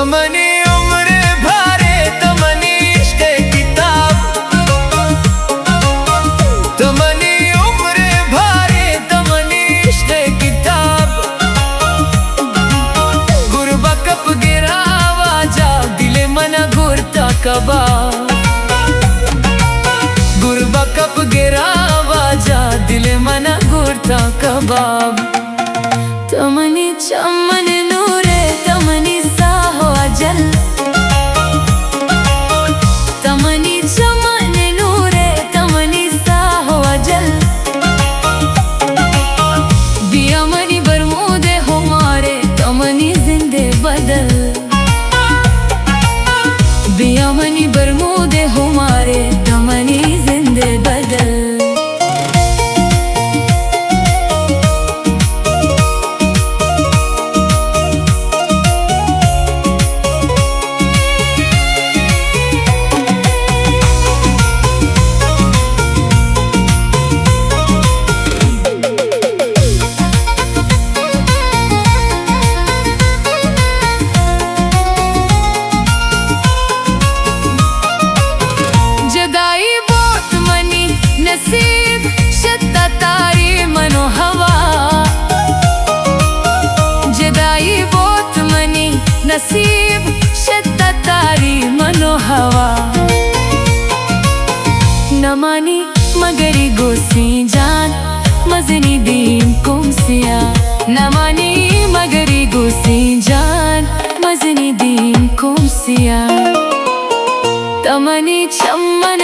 तमनी उम्र भारे तमनी इश्क़ किताब, तमनी उम्र भारे तमनी इश्क़ किताब। गुरबा कप गिरावा जा दिले मना घुरता कबाब, गुरबा कप गिरावा जा दिले मना घुरता कबाब। तमनी चमन नूरे तमनी साहो अजल, तमनी चमन नूरे तमनी साहो अजल। दिया मनी बरमूदे हमारे तमनी जिंदे बदल, दिया मनी बरमूदे हमारे तमनी जिंदे बदल। जदाई बहुत मनी नसीब शत्ता तारी मनो हवा, जदाई बहुत मनी नसीब शत्ता तारी मनो हवा। नमानी मगरी गोसी जान मजनी दीन कुमसिया, नमानी मगरी गोसी जान मजनी दीन कुमसिया। तमनी चमन